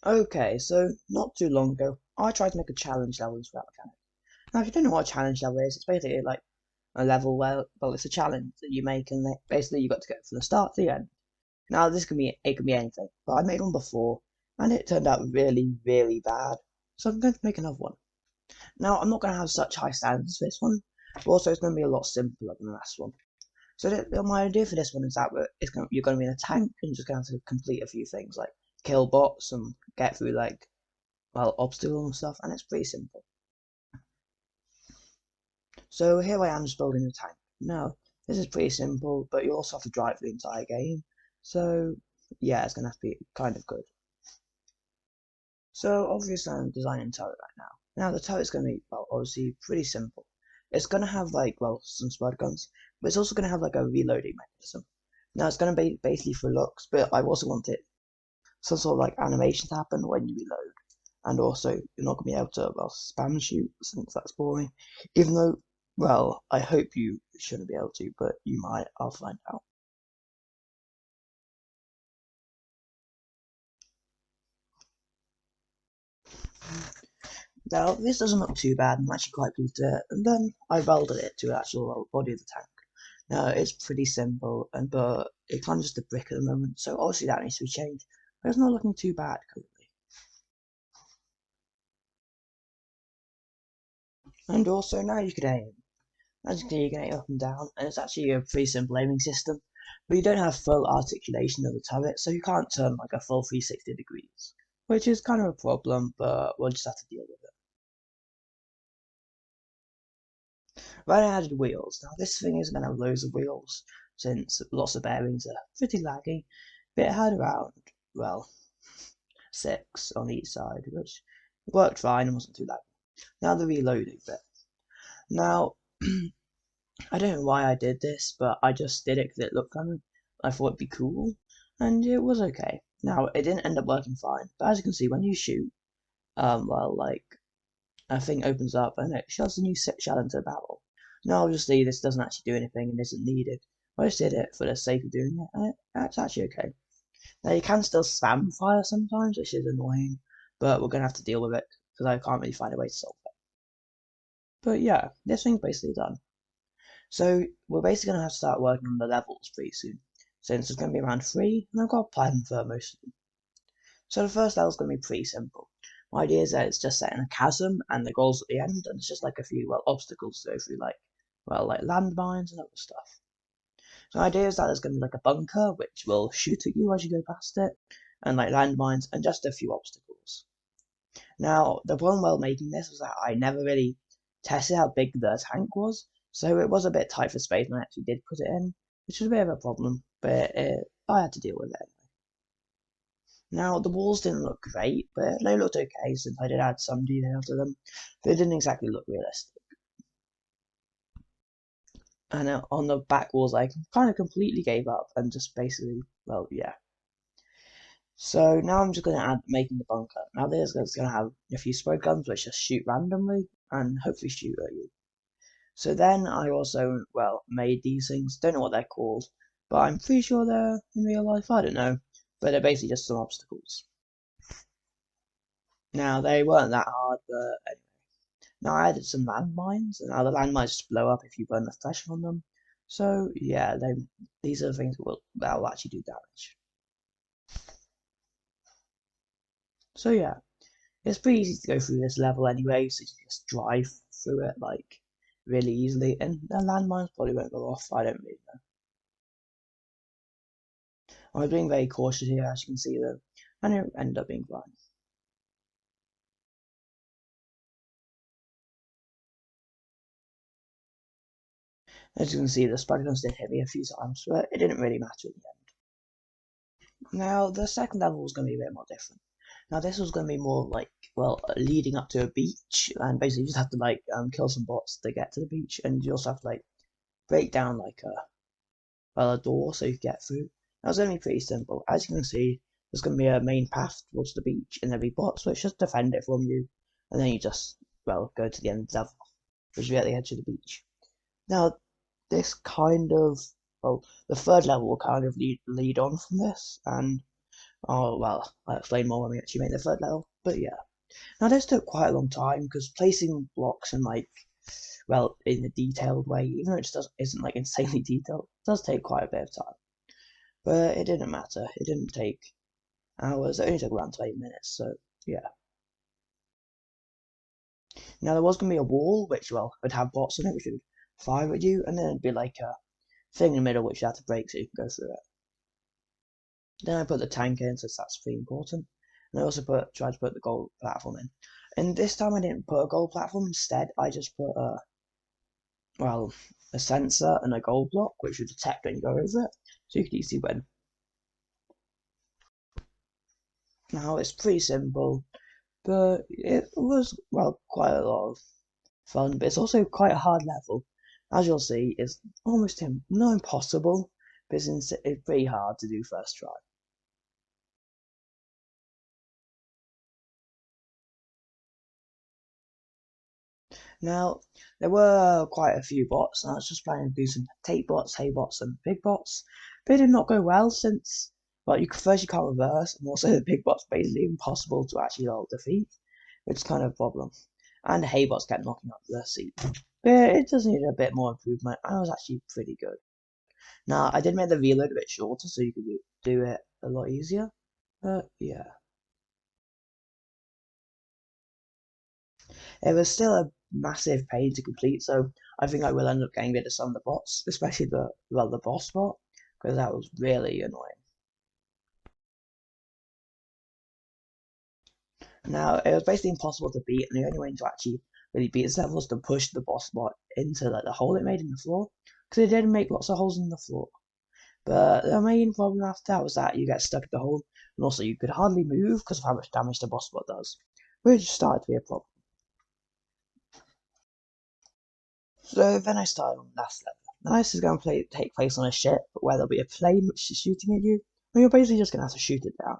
Okay, so not too long ago, I tried to make a challenge level in Sprout Mechanic. Now, if you don't know what a challenge level is, it's basically like a level where, well, it's a challenge that you make, and basically you got to get from the start to the end. Now, it can be anything, but I made one before, and it turned out really, really bad. So I'm going to make another one. Now, I'm not going to have such high standards for this one, but also it's going to be a lot simpler than the last one. So my idea for this one is that you're going to be in a tank, and you're just going to have to complete a few things like kill bots and get through like obstacles and stuff, and it's pretty simple. So here I am just building a tank. Now, this is pretty simple, but you also have to drive the entire game. So yeah, it's gonna have to be kind of good. So obviously I'm designing turret right now. Now the turret's gonna be, well, obviously pretty simple. It's gonna have like, well, some spud guns, but it's also gonna have like a reloading mechanism. Now it's gonna be basically for looks, but I also want it some sort of like animation to happen when you reload. And also, you're not going to be able to, well, spam shoot, since that's boring. Even though, well, I hope you shouldn't be able to, but you might. I'll find out. Now, this doesn't look too bad. I'm actually quite pleased with it. And then I welded it to the actual body of the tank. Now, it's pretty simple, but it's kind of just a brick at the moment, so obviously that needs to be changed. But it's not looking too bad currently. And also, now you can aim. As you can see, you can aim up and down, and it's actually a pretty simple aiming system. But you don't have full articulation of the turret, so you can't turn like a full 360 degrees, which is kind of a problem, but we'll just have to deal with it. Right, I added wheels. Now this thing is going to have loads of wheels, since lots of bearings are pretty laggy, but it had around, well, 6 on each side, which worked fine and wasn't too laggy. Now the reloading bit. Now, I don't know why I did this, but I just did it because it looked kind of, I thought it'd be cool, and it was okay. Now, it didn't end up working fine, but as you can see, when you shoot, well, like, a thing opens up and it shoves a new shell into the barrel. Now, obviously, this doesn't actually do anything and isn't needed. I just did it for the sake of doing it, and it's actually okay. Now, you can still spam fire sometimes, which is annoying, but we're going to have to deal with it because I can't really find a way to solve it. But yeah, this thing's basically done. So we're basically going to have to start working on the levels pretty soon, since there's going to be around 3, and I've got a plan for most of them. So the first level is going to be pretty simple. My idea is that it's just set in a chasm, and the goal's at the end, and it's just like a few, well, obstacles to go through, like, well, like landmines and other stuff. So the idea is that there's going to be like a bunker, which will shoot at you as you go past it, and like landmines, and just a few obstacles. Now, the problem while making this was that I never really tested how big the tank was, so it was a bit tight for space when I actually did put it in, which was a bit of a problem, but I had to deal with it. Now, the walls didn't look great, but they looked okay since I did add some detail to them, but it didn't exactly look realistic. And on the back walls, I kind of completely gave up and just basically, well, yeah. So now I'm just going to add making the bunker. Now this is going to have a few spray guns which just shoot randomly and hopefully shoot at you. So then I also, well, made these things. Don't know what they're called, but I'm pretty sure they're in real life. I don't know, but they're basically just some obstacles. Now they weren't that hard, but anyway. Now I added some landmines, and now the landmines just blow up if you burn the pressure on them. So yeah, these are the things that will actually do damage. So yeah, it's pretty easy to go through this level anyway, so you can just drive through it like really easily, and the landmines probably won't go off. I don't really know. I'm being very cautious here, as you can see though, and it ended up being fine. As you can see, the spider guns did hit me a few times, but it didn't really matter in the end. Now, the second level was going to be a bit more different. Now, this was going to be more like, well, leading up to a beach, and basically you just have to like kill some bots to get to the beach, and you also have to like break down like a door so you can get through. That was going to be pretty simple. As you can see, there's going to be a main path towards the beach, and there'll be bots which just defend it from you, and then you just, well, go to the end of the level, which will be at the edge of the beach. Now, this kind of, well, the third level will kind of lead on from this, and Oh, well, I'll explain more when we actually make the third level, but yeah. Now, this took quite a long time, because placing blocks in, like, well, in a detailed way, even though it just isn't, like, insanely detailed, does take quite a bit of time. But it didn't matter. It didn't take hours. It only took around 20 minutes, so yeah. Now, there was going to be a wall, which, well, would have bots in it, which would fire at you, and then it'd be like a thing in the middle which you had to break so you can go through it. Then I put the tank in, since that's pretty important. And I also tried to put the gold platform in. And this time I didn't put a gold platform. Instead, I just put well, a sensor and a gold block, which would detect when you go over it, so you could easily win. Now, it's pretty simple, but it was, well, quite a lot of fun, but it's also quite a hard level. As you'll see, it's almost not impossible, but it's pretty hard to do first try. Now, there were quite a few bots, and I was just planning to do some tape bots, hay bots, and big bots. But it did not go well since, well, first you can't reverse, and also the big bots basically impossible to actually defeat, which is kind of a problem. And the hay bots kept knocking up the seat. But it does need a bit more improvement, and it was actually pretty good. Now, I did make the reload a bit shorter so you could do it a lot easier, but yeah. It was still a massive pain to complete, so I think I will end up getting rid of some of the bots, especially the boss bot, because that was really annoying. Now, it was basically impossible to beat, and the only way to actually really beat this level was to push the boss bot into like the hole it made in the floor, because it did make lots of holes in the floor. But the main problem after that was that you get stuck in the hole, and also you could hardly move because of how much damage the boss bot does, which started to be a problem. So then I started on the last level. Now this is going to take place on a ship where there'll be a plane which is shooting at you, and you're basically just going to have to shoot it down.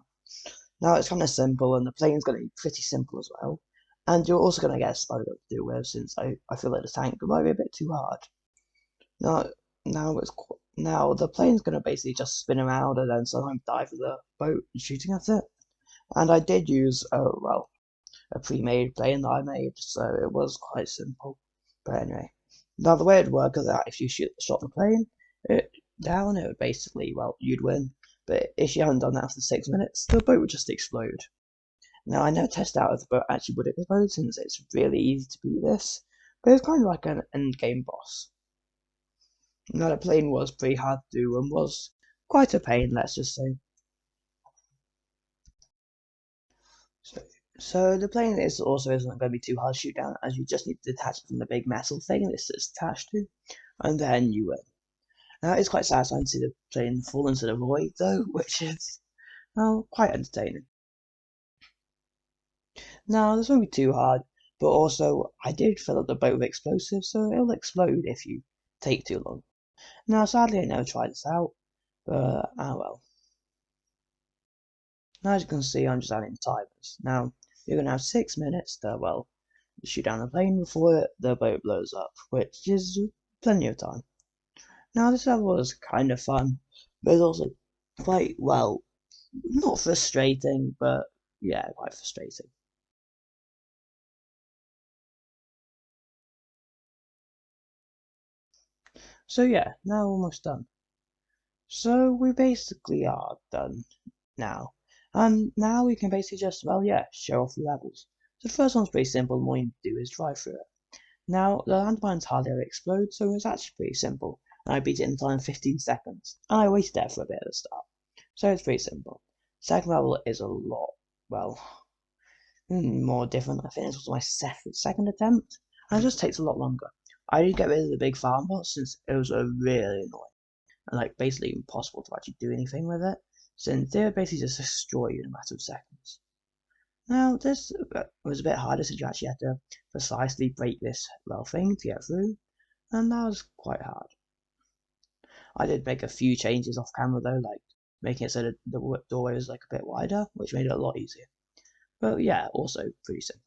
Now it's kind of simple, and the plane's going to be pretty simple as well. And you're also going to get a spider to deal with, since I feel like the tank might be a bit too hard. Now, now the plane's going to basically just spin around and then sometimes dive with the boat shooting at it. And I did use, a pre-made plane that I made, so it was quite simple. But anyway, now the way it works is that if you shot the plane down, it would basically, well, you'd win. But if you haven't done that after 6 minutes, the boat would just explode. Now I never tested out if the boat actually would explode, since it's really easy to beat this, but it's kind of like an end game boss. Now the plane was pretty hard to do and was quite a pain, let's just say. So, so the plane is also isn't going to be too hard to shoot down, as you just need to detach it from the big metal thing that it's attached to, and then you win. Now it's quite satisfying to see the plane fall into the void though, which is, well, quite entertaining. Now this won't be too hard, but also I did fill up the boat with explosives, so it'll explode if you take too long. Now sadly I never tried this out, but well. Now as you can see, I'm just adding timers. Now you're gonna have 6 minutes to, well, shoot down the plane before the boat blows up, which is plenty of time. Now this level was kind of fun, but it's also quite, well, not frustrating, but yeah, quite frustrating. So yeah, now almost done. So we basically are done now. And now we can basically just, well, yeah, show off the levels. So the first one's pretty simple, and all you need to do is drive through it. Now, the landmines hardly ever explode, so it's actually pretty simple. And I beat it in time 15 seconds. And I waited there for a bit at the start. So it's pretty simple. Second level is a lot, well, more different. I think this was my second attempt. And it just takes a lot longer. I did get rid of the big farm bot since it was really annoying. And like basically impossible to actually do anything with it, since they would basically just destroy you in a matter of seconds. Now this was a bit harder, since you actually had to precisely break this thing to get through, and that was quite hard. I did make a few changes off camera though, like making it so that the doorway was like a bit wider, which made it a lot easier. But yeah, also pretty simple.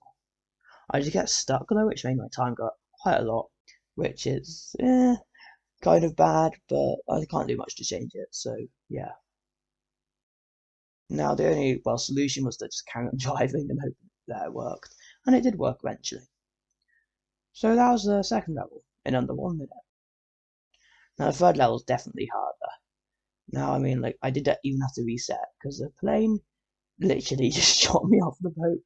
I did get stuck though, which made my time go up quite a lot, which is kind of bad, but I can't do much to change it, so yeah. Now the only solution was to just carry on driving and hope that it worked, and it did work eventually. So that was the second level in under 1 minute. Now the third level is definitely harder. Now I mean, like, I did even have to reset because the plane literally just shot me off the boat,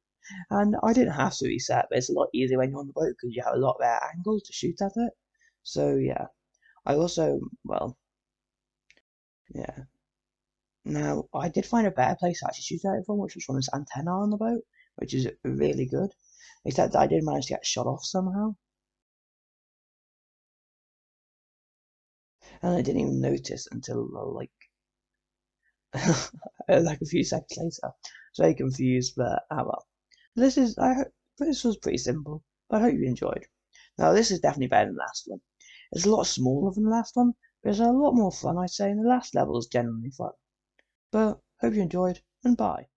and I didn't have to reset, but it's a lot easier when you're on the boat because you have a lot better angle to shoot at it. So yeah, I also yeah. Now I did find a better place to actually shoot at it from, which was from this antenna on the boat, which is really good. Except that I did manage to get shot off somehow, and I didn't even notice until like a few seconds later. It's very confused, but well. This was pretty simple, but I hope you enjoyed. Now this is definitely better than the last one. It's a lot smaller than the last one, but it's a lot more fun, I'd say, and the last level is genuinely fun. But hope you enjoyed, and bye.